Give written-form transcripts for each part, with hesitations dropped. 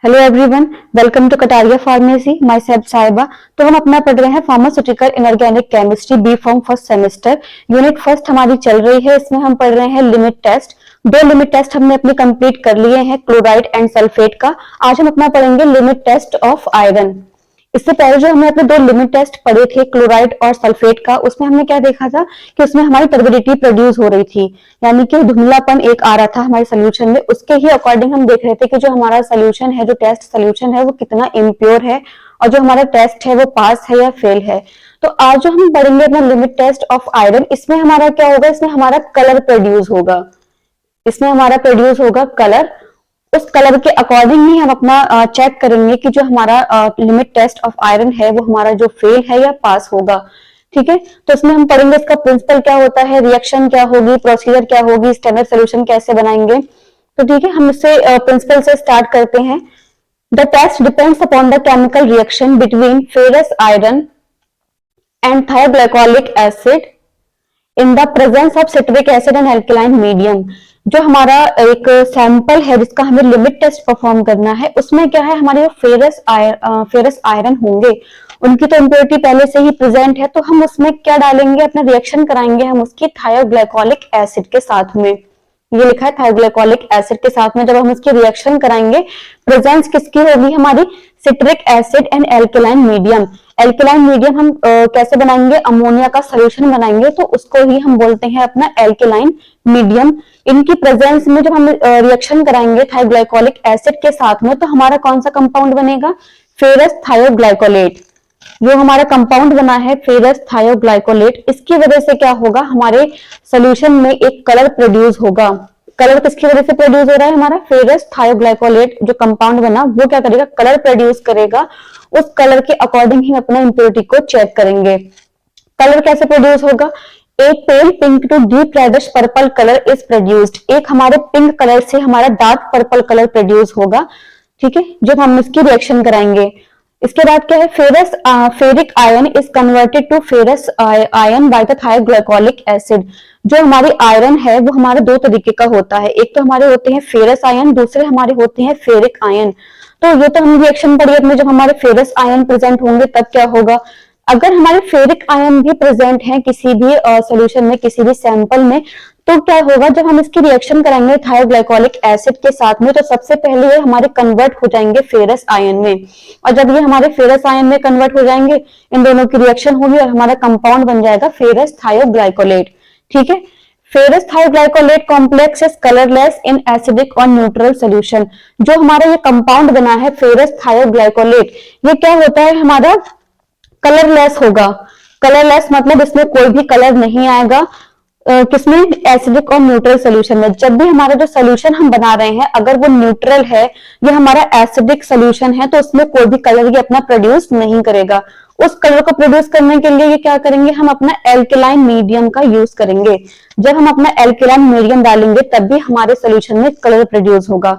Hello everyone, welcome to Kataria pharmacy. Myself Sahiba. तो हम अपना पढ़ रहे हैं pharmaceutical inorganic chemistry B pharm first semester. Unit first हमारी चल रही है। इसमें हम पढ़ रहे हैं लिमिट टेस्ट। दो लिमिट टेस्ट हमने अपनी कंप्लीट कर लिए हैं, क्लोराइड एंड सल्फेट का। आज हम अपना पढ़ेंगे लिमिट टेस्ट ऑफ आयरन। इससे पहले जो हमने अपने दो लिमिट टेस्ट पढ़े थे, क्लोराइड और सल्फेट का, उसमें हमने क्या देखा था कि उसमें हमारी टर्बिडिटी प्रोड्यूस हो रही थी, यानी कि धुंधलापन एक आ रहा था हमारे सोल्यूशन में। उसके ही अकॉर्डिंग हम देख रहे थे कि जो हमारा सोल्यूशन है, जो टेस्ट सोल्यूशन है, वो कितना इम्प्योर है और जो हमारा टेस्ट है वो पास है या फेल है। तो आज जो हम पढ़ेंगे अपना लिमिट टेस्ट ऑफ आयरन, इसमें हमारा क्या होगा, इसमें हमारा कलर प्रोड्यूस होगा। इसमें हमारा प्रोड्यूस होगा कलर। उस कलर के अकॉर्डिंग ही हम अपना चेक करेंगे कि जो हमारा लिमिट टेस्ट ऑफ आयरन है वो हमारा जो फेल है या पास होगा। ठीक है, तो इसमें हम पढ़ेंगे इसका प्रिंसिपल क्या होता है, रिएक्शन क्या होगी, प्रोसीजर क्या होगी, स्टैंडर्ड सोल्यूशन कैसे बनाएंगे। तो ठीक है, हम इससे प्रिंसिपल से स्टार्ट करते हैं। The test depends upon the chemical reaction between ferrous iron and thioglycolic acid in the presence of citric acid and alkaline medium. जो हमारा एक सैंपल है जिसका हमें लिमिट टेस्ट परफॉर्म करना है, उसमें क्या है, हमारे फेरस आयरन होंगे, उनकी तो इम्प्योरिटी पहले से ही प्रेजेंट है। तो हम उसमें क्या डालेंगे, अपना रिएक्शन कराएंगे हम उसकी थायोग्लाइकोलिक एसिड के साथ में। ये लिखा है थायोग्लाइकोलिक एसिड के साथ में जब हम इसकी रिएक्शन कराएंगे, प्रेजेंस किसकी होगी, हमारी citric acid and alkaline medium. Alkaline medium हम कैसे बनाएंगे, अमोनिया का सोल्यूशन बनाएंगे, तो उसको ही हम बोलते हैं अपना एल्कलाइन मीडियम। इनकी प्रेजेंस में जब हम रिएक्शन कराएंगे थायोग्लाइकोलिक एसिड के साथ में, तो हमारा कौन सा कंपाउंड बनेगा, फेरस थायोग्लाइकोलेट। जो हमारा कंपाउंड बना है फेरस थायोग्लाइकोलेट, इसकी वजह से क्या होगा, हमारे सोल्यूशन में एक कलर प्रोड्यूस होगा। कलर किसकी वजह से प्रोड्यूस हो रहा है, हमारा फेरस थायोग्लाइकोलेट जो कंपाउंड बना वो क्या करेगा, कलर प्रोड्यूस करेगा। उस कलर के अकॉर्डिंग ही अपना इंप्योरिटी को चेक करेंगे। कलर कैसे प्रोड्यूस होगा, एक pale pink to deep reddish purple colour is produced. एक हमारे पिंक कलर से हमारा डार्क पर्पल कलर प्रोड्यूस होगा। ठीक है, जब हम इसकी रिएक्शन कराएंगे। इसके बाद क्या है, ferric ion is converted to ferrous ion by the thioglycolic acid. जो हमारी आयरन है वो हमारे दो तरीके का होता है, एक तो हमारे होते हैं फेरस आयन, दूसरे हमारे होते हैं फेरिक आयन। तो ये तो हम रिएक्शन पढ़ी अपने, जब हमारे फेरस आयन प्रेजेंट होंगे तब क्या होगा, अगर हमारे फेरिक आयन भी प्रेजेंट हैं किसी भी सॉल्यूशन में, किसी भी सैंपल में, तो क्या होगा, जब हम इसकी रिएक्शन कराएंगे थायोग्लाइकोलिक एसिड के साथ में, तो सबसे पहले ये हमारे कन्वर्ट हो जाएंगे फेरस आयन में। और जब ये हमारे फेरस आयन में कन्वर्ट हो जाएंगे, इन दोनों की रिएक्शन होगी और हमारा कंपाउंड बन जाएगा फेरस थायोग्लाइकोलेट। ठीक है, ferrous thioglycolate complex is colourless in acidic और न्यूट्रल सोल्यूशन। जो हमारा ये कंपाउंड बना है फेरस थायोग्लाइकोलेट, ये क्या होता है, हमारा कलरलेस होगा। कलरलेस मतलब इसमें कोई भी कलर नहीं आएगा। किसमें, एसिडिक और न्यूट्रल सोल्यूशन में। जब भी हमारा जो सोल्यूशन हम बना रहे हैं अगर वो न्यूट्रल है, ये हमारा एसिडिक सोल्यूशन है, तो उसमें कोई भी कलर ये अपना प्रोड्यूस नहीं करेगा। उस कलर को प्रोड्यूस करने के लिए ये क्या करेंगे, हम अपना एल्कलाइन मीडियम का यूज करेंगे। जब हम अपना एल्कलाइन मीडियम डालेंगे तब भी हमारे सोल्यूशन में कलर प्रोड्यूस होगा।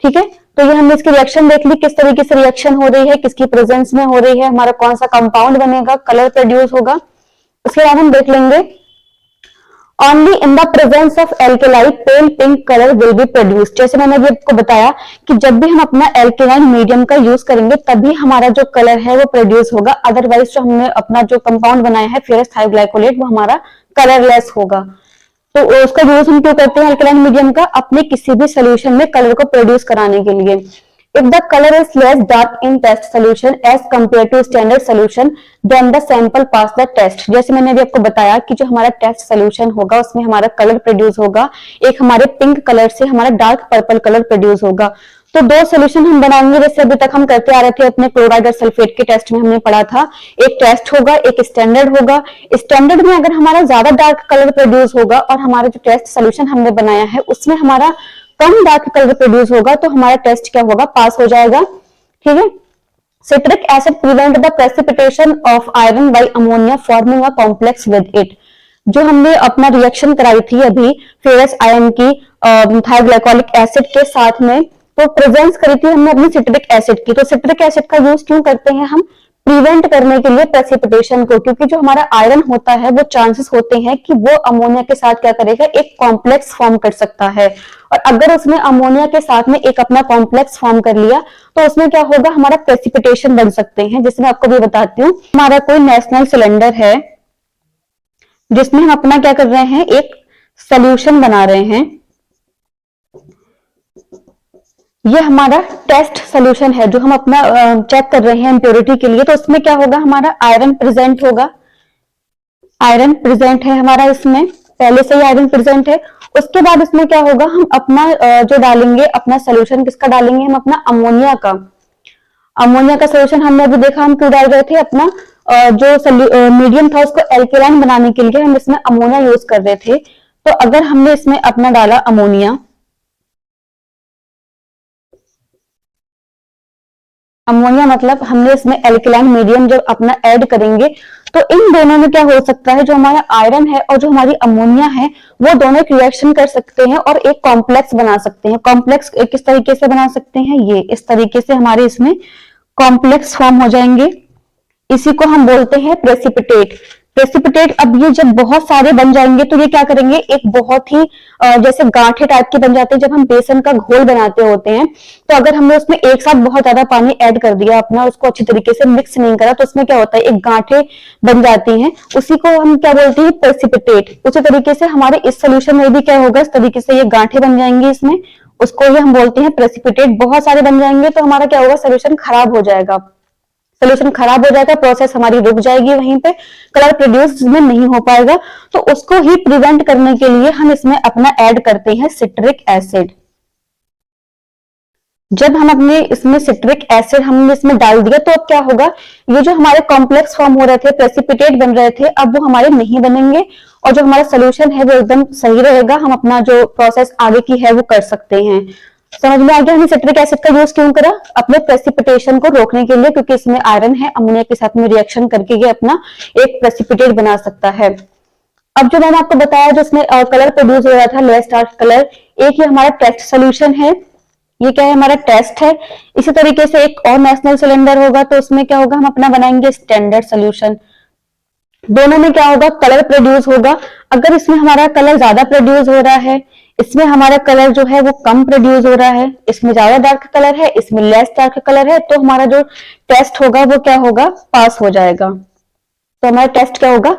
ठीक है, तो ये हमने इसकी रिएक्शन देख ली, किस तरीके से रिएक्शन हो रही है, किसकी प्रेजेंस में हो रही है, हमारा कौन सा कंपाउंड बनेगा, कलर प्रोड्यूस होगा। उसके बाद हम देख लेंगे, only in the presence of alkaline pale pink colour will be produced. जैसे मैंने अभी आपको बताया कि जब भी हम अपना एल्केलाइन मीडियम का यूज करेंगे तभी हमारा जो कलर है वो प्रोड्यूस होगा, अदरवाइज जो हमने अपना जो कंपाउंड बनाया है फेरस थायोग्लाइकोलेट वो हमारा कलरलेस होगा। तो उसका यूज हम क्यों करते हैं एल्कलाइन मीडियम का, अपने किसी भी सोल्यूशन में कलर को प्रोड्यूस कराने के लिए। If the colour is less dark in test solution as compare to standard solution then the sample pass the test. जैसे मैंने अभी आपको बताया कि जो हमारा टेस्ट सोल्यूशन होगा उसमें हमारा कलर प्रोड्यूस होगा, एक हमारे पिंक कलर से हमारा डार्क पर्पल कलर प्रोड्यूस होगा। तो दो सोल्यूशन हम बनाएंगे, जैसे अभी तक हम करते आ रहे थे अपने क्लोराइड और सल्फेट के टेस्ट में हमने पढ़ा था। एक टेस्ट होगा, एक स्टैंडर्ड होगा। स्टैंडर्ड में अगर हमारा ज्यादा डार्क कलर प्रोड्यूस होगा और हमारा जो टेस्ट सोल्यूशन हमने बनाया है उसमें हमारा कम डार्क कलर प्रोड्यूस होगा, तो हमारा टेस्ट क्या होगा, पास हो जाएगा। ठीक है, citric acid prevent the precipitation of iron bye ammonia forming a complex with it. जो हमने अपना रिएक्शन कराई थी अभी फेरस आयन की थायोग्लाइकोलिक एसिड के साथ में, तो प्रेजेंस करी थी हमने अपनी सिट्रिक एसिड की। तो सिट्रिक एसिड का यूज क्यों करते हैं हम, प्रिवेंट करने के लिए प्रेसिपिटेशन को, क्योंकि जो हमारा आयरन होता है वो चांसेस होते हैं कि वो अमोनिया के साथ क्या करेगा, एक कॉम्प्लेक्स फॉर्म कर सकता है। और अगर उसने अमोनिया के साथ में एक अपना कॉम्प्लेक्स फॉर्म कर लिया तो उसमें क्या होगा, हमारा प्रेसिपिटेशन बन सकते हैं। जिसमें आपको भी बताती हूँ, हमारा कोई नेशनल सिलेंडर है जिसमें हम अपना क्या कर रहे हैं, एक सोल्यूशन बना रहे हैं। ये हमारा टेस्ट सोल्यूशन है जो हम अपना चेक कर रहे हैं इम्प्योरिटी के लिए। तो उसमें क्या होगा, हमारा आयरन प्रेजेंट होगा, आयरन प्रेजेंट है हमारा, इसमें पहले से ही आयरन प्रेजेंट है। उसके बाद इसमें क्या होगा, हम अपना जो डालेंगे, अपना सोल्यूशन किसका डालेंगे, हम अपना अमोनिया का। अमोनिया का सोल्यूशन हमने अभी देखा हम क्यों डाल रहे थे, अपना जो मीडियम था उसको एल्केलाइन बनाने के लिए हम इसमें अमोनिया यूज कर रहे थे। तो अगर हमने इसमें अपना डाला अमोनिया, अमोनिया मतलब हमने इसमें एल्केलाइन मीडियम जब अपना ऐड करेंगे तो इन दोनों में क्या हो सकता है, जो हमारा आयरन है और जो हमारी अमोनिया है वो दोनों एक रिएक्शन कर सकते हैं और एक कॉम्प्लेक्स बना सकते हैं। कॉम्प्लेक्स किस तरीके से बना सकते हैं, ये इस तरीके से हमारे इसमें कॉम्प्लेक्स फॉर्म हो जाएंगे। इसी को हम बोलते हैं प्रेसिपिटेट। प्रेसिपिटेट अब ये जब बहुत सारे बन जाएंगे तो ये क्या करेंगे, एक बहुत ही जैसे गांठे टाइप के बन जाते हैं। जब हम बेसन का घोल बनाते होते हैं तो अगर हमने उसमें एक साथ बहुत ज्यादा पानी ऐड कर दिया, अपना उसको अच्छी तरीके से मिक्स नहीं करा, तो उसमें क्या होता है, एक गांठे बन जाती हैं। उसी को हम क्या बोलते हैं, प्रेसिपिटेट। उसी तरीके से हमारे इस सोल्यूशन में भी क्या होगा, इस तरीके से ये गांठे बन जाएंगे इसमें, उसको ही हम बोलते हैं प्रेसिपिटेट। बहुत सारे बन जाएंगे तो हमारा क्या होगा, सोल्यूशन खराब हो जाएगा। सोल्यूशन खराब हो जाएगा, प्रोसेस हमारी रुक जाएगी, वहीं पे कलर प्रोड्यूस में नहीं हो पाएगा। तो उसको ही प्रिवेंट करने के लिए हम इसमें अपना ऐड करते हैं सिट्रिक एसिड। जब हम अपने इसमें सिट्रिक एसिड हमने इसमें डाल दिया तो अब क्या होगा, ये जो हमारे कॉम्प्लेक्स फॉर्म हो रहे थे, प्रेसिपिटेट बन रहे थे, अब वो हमारे नहीं बनेंगे और जो हमारा सोल्यूशन है वो एकदम सही रहेगा। हम अपना जो प्रोसेस आगे की है वो कर सकते हैं। समझ में आ गया हमने सिट्रिक एसिड का यूज क्यों करा, अपने प्रेसिपिटेशन को रोकने के लिए, क्योंकि इसमें आयरन है, अमोनिया के साथ में रिएक्शन करके ये अपना एक प्रेसिपिटेट बना सकता है। अब जो मैंने आपको बताया जो इसमें कलर प्रोड्यूस हो रहा था, लेस डार्क कलर, एक ये हमारा टेस्ट सोल्यूशन है, ये क्या है, हमारा टेस्ट है। इसी तरीके से एक और नेशनल सिलेंडर होगा तो उसमें क्या होगा, हम अपना बनाएंगे स्टैंडर्ड सोल्यूशन। दोनों में क्या होगा, कलर प्रोड्यूस होगा। अगर इसमें हमारा कलर ज्यादा प्रोड्यूस हो रहा है, इसमें हमारा कलर जो है वो कम प्रोड्यूस हो रहा है, इसमें ज्यादा डार्क कलर है, इसमें लेस डार्क कलर है, तो हमारा जो टेस्ट होगा वो क्या होगा, पास हो जाएगा। तो हमारा टेस्ट क्या होगा,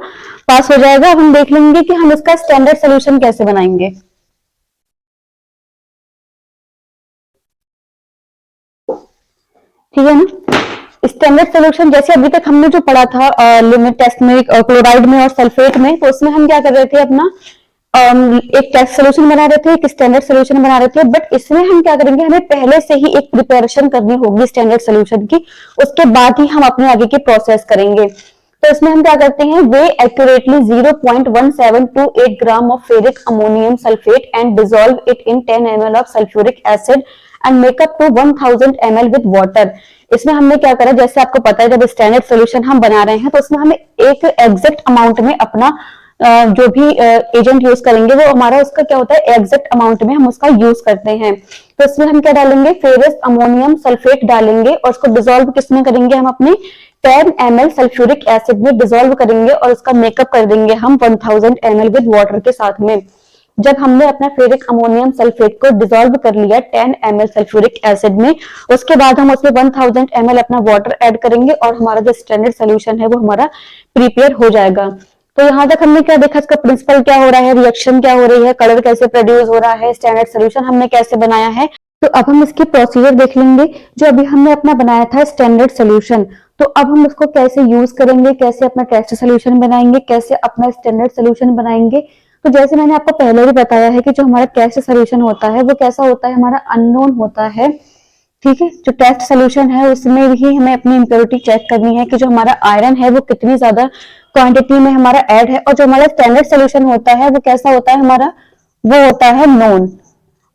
पास हो जाएगा। अब हम देख लेंगे कि हम इसका स्टैंडर्ड सोल्यूशन कैसे बनाएंगे। ठीक है ना। स्टैंडर्ड सोल्यूशन जैसे अभी तक हमने जो पढ़ा था लिमिट टेस्ट में, क्लोराइड में और सल्फेट में, तो उसमें हम क्या कर रहे थे, अपना एक टेस्ट सोल्यूशन बना रहे थे, एक स्टैंडर्ड सोल्यूशन बना रहे थे। बट इसमें हम क्या करेंगे, हमें पहले से ही एक प्रिपरेशन करनी होगी स्टैंडर्ड सोल्यूशन की, उसके बाद ही हम अपने आगे की प्रोसेस करेंगे। तो इसमें हम क्या करते हैं, we accurately 0.1728 gram of ferric ammonium sulphate and dissolve it in 10 ml of sulphuric acid and make up to 1000 ml with water. इसमें हमने क्या करा, जैसे आपको पता है जब स्टैंडर्ड सोल्यूशन हम बना रहे हैं तो उसमें हमें एक एग्जैक्ट अमाउंट में अपना जो भी एजेंट यूज करेंगे वो हमारा उसका क्या होता है, एग्जैक्ट अमाउंट में हम उसका यूज करते हैं। तो इसमें हम क्या डालेंगे, फेरस अमोनियम सल्फेट डालेंगे और उसको डिसॉल्व किसमें करेंगे, हम अपने 10 ml सल्फ्यूरिक एसिड में डिसॉल्व करेंगे और उसका मेकअप कर देंगे हम 1000 ml विद वाटर के साथ में। जब हमने अपना फेरिक अमोनियम सल्फेट को डिसॉल्व कर लिया 10 ml सल्फ्यूरिक एसिड में, उसके बाद हम उसमें 1000 ml अपना वाटर ऐड करेंगे और हमारा जो स्टैंडर्ड सोल्यूशन है वो हमारा प्रिपेयर हो जाएगा। तो यहाँ तक हमने क्या देखा, इसका प्रिंसिपल क्या हो रहा है, रिएक्शन क्या हो रही है, कलर कैसे प्रोड्यूस हो रहा है, स्टैंडर्ड सोल्यूशन हमने कैसे बनाया है। तो अब हम इसकी प्रोसीजर देख लेंगे। जो अभी हमने अपना बनाया था स्टैंडर्ड सोल्यूशन, तो अब हम उसको कैसे यूज करेंगे, कैसे अपना टेस्ट सोल्यूशन बनाएंगे, कैसे अपना स्टैंडर्ड सोल्यूशन बनाएंगे। तो जैसे मैंने आपको पहले भी बताया है कि जो हमारा टेस्ट सोल्यूशन होता है वो कैसा होता है, हमारा अननोन होता है। ठीक है, जो टेस्ट सोल्यूशन है उसमें भी हमें अपनी इंप्योरिटी चेक करनी है कि जो हमारा आयरन है वो कितनी ज्यादा क्वांटिटी में हमारा ऐड है, और जो हमारा स्टैंडर्ड सोल्यूशन होता है वो कैसा होता है हमारा, वो होता है नोन।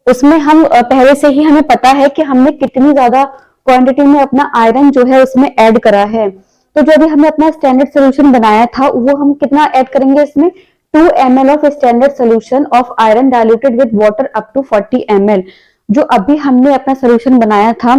उसमें हम पहले से ही हमें पता है कि हमने कितनी ज्यादा क्वांटिटी में अपना आयरन जो है उसमें ऐड करा है। तो जो भी हमने अपना स्टैंडर्ड सोल्यूशन बनाया था वो हम कितना ऐड करेंगे, इसमें 2 ml of standard solution of iron diluted with water up to 40 ml। जो अभी हमने अपना सोल्यूशन बनाया था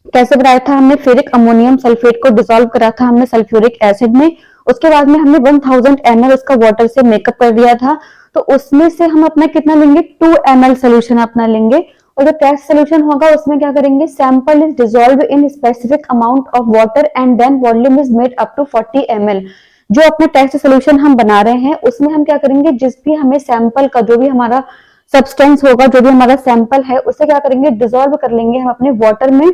कैसे बनाया था हमने, फेरिक अमोनियम सल्फेट को डिसॉल्व करा था हमने सल्फ्यूरिक एसिड में, उसके बाद में हमने 1000 ml उसका वाटर से मेकअप कर दिया था। तो उसमें से हम अपना कितना लेंगे, 2 ml सोल्यूशन अपना लेंगे, और जो टेस्ट सोल्यूशन होगा उसमें क्या करेंगे, sample is dissolve in specific amount of water and then volume is made up to 40 ml। जो अपने टेस्ट सोल्यूशन हम बना रहे हैं उसमें हम क्या करेंगे, जिस भी हमें सैंपल का जो भी हमारा सब्सटेंस होगा, जो भी हमारा सैंपल है, उसे क्या करेंगे, डिसॉल्व कर लेंगे हम अपने वाटर में।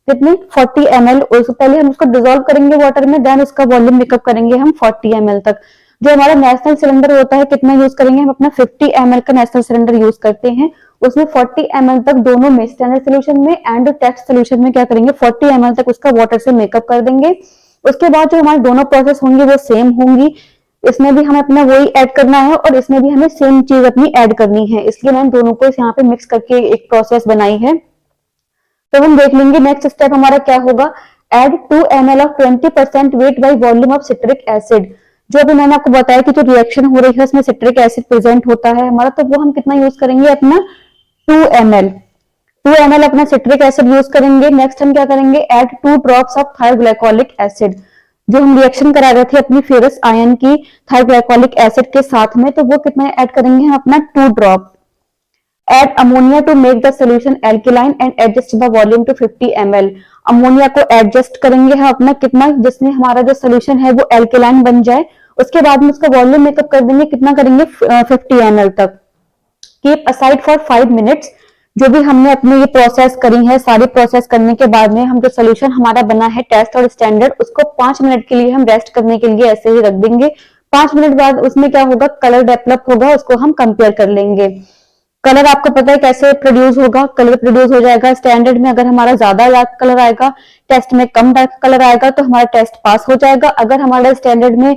कितनी, 40 ml। उसको पहले हम उसको डिसॉल्व करेंगे वाटर में, देन उसका वॉल्यूम मेकअप करेंगे हम 40 ml तक। जो हमारा नेशनल सिलेंडर होता है कितना यूज करेंगे हम, अपना 50 ml का नेशनल सिलेंडर यूज करते हैं, उसमें 40 ml तक दोनों में, स्टैंडर्ड सोल्यूशन में एंड टेस्ट सोल्यूशन में क्या करेंगे, 40 ml तक उसका वाटर से मेकअप कर देंगे। उसके बाद जो हमारी दोनों प्रोसेस होंगी वो सेम होंगी, इसमें भी हमें अपना वही ऐड करना है और इसमें भी हमें सेम चीज अपनी ऐड करनी है, इसलिए मैंने दोनों को यहाँ पे मिक्स करके एक प्रोसेस बनाई है। तो हम देख लेंगे नेक्स्ट स्टेप हमारा क्या होगा, add 2 ml of 20% weight by volume of citric acid. जो अभी मैंने आपको बताया कि जो रिएक्शन हो रही है उसमें सिट्रिक एसिड प्रेजेंट होता है हमारा, तो वो हम कितना यूज करेंगे, अपना 2 ml। 2 ml अपना सिट्रिक एसिड यूज करेंगे। नेक्स्ट हम क्या करेंगे, add 2 drops of thioglycolic acid. जो हम रिएक्शन करा रहे थे अपनी फेरस आयन की थायोग्लाइकोलिक एसिड के साथ में, तो वो कितना ऐड करेंगे हम, अपना 2 drop. Add ammonia to make the solution alkaline and adjust the volume to 50 ml। Ammonia को एडजस्ट करेंगे हम अपना कितना, जिसमें हमारा जो सोल्यूशन है वो एल्केलाइन बन जाए। उसके बाद में उसका वॉल्यूम मेकअप कर देंगे, कितना करेंगे, 50 ml तक। Keep aside for 5 minutes. जो भी हमने अपनी ये प्रोसेस करी है, सारी प्रोसेस करने के बाद में हम जो सोल्यूशन हमारा बना है टेस्ट और स्टैंडर्ड, उसको 5 मिनट के लिए हम रेस्ट करने के लिए ऐसे ही रख देंगे। 5 मिनट बाद उसमें क्या होगा, कलर डेवलप होगा, उसको हम कंपेयर कर लेंगे। कलर आपको पता है कैसे प्रोड्यूस होगा, कलर प्रोड्यूस हो जाएगा स्टैंडर्ड में, अगर हमारा ज्यादा डार्क कलर आएगा, टेस्ट में कम डार्क कलर आएगा तो हमारा टेस्ट पास हो जाएगा। अगर हमारा स्टैंडर्ड में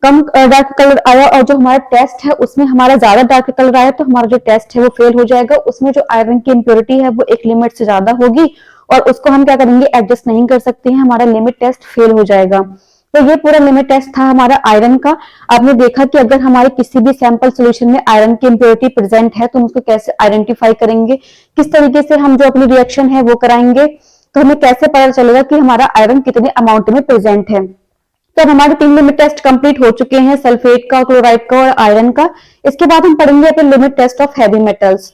कम डार्क कलर आया और जो हमारा टेस्ट है उसमें हमारा ज्यादा डार्क कलर आया, तो हमारा जो टेस्ट है वो फेल हो जाएगा। उसमें जो आयरन की इम्प्योरिटी है वो एक लिमिट से ज्यादा होगी और उसको हम क्या करेंगे, एडजस्ट नहीं कर सकते हैं, हमारा लिमिट टेस्ट फेल हो जाएगा। तो ये पूरा लिमिट टेस्ट था हमारा आयरन का। आपने देखा कि अगर हमारे किसी भी सैंपल सॉल्यूशन में आयरन की इम्प्योरिटी प्रेजेंट है तो हम उसको कैसे आइडेंटिफाई करेंगे, किस तरीके से हम जो अपनी रिएक्शन है वो कराएंगे, तो हमें कैसे पता चलेगा कि हमारा आयरन कितने अमाउंट में प्रेजेंट है। तो हमारे 3 लिमिट टेस्ट कंप्लीट हो चुके हैं, सल्फेट का, क्लोराइड का और आयरन का। इसके बाद हम पढ़ेंगे अपने limit test of heavy metals.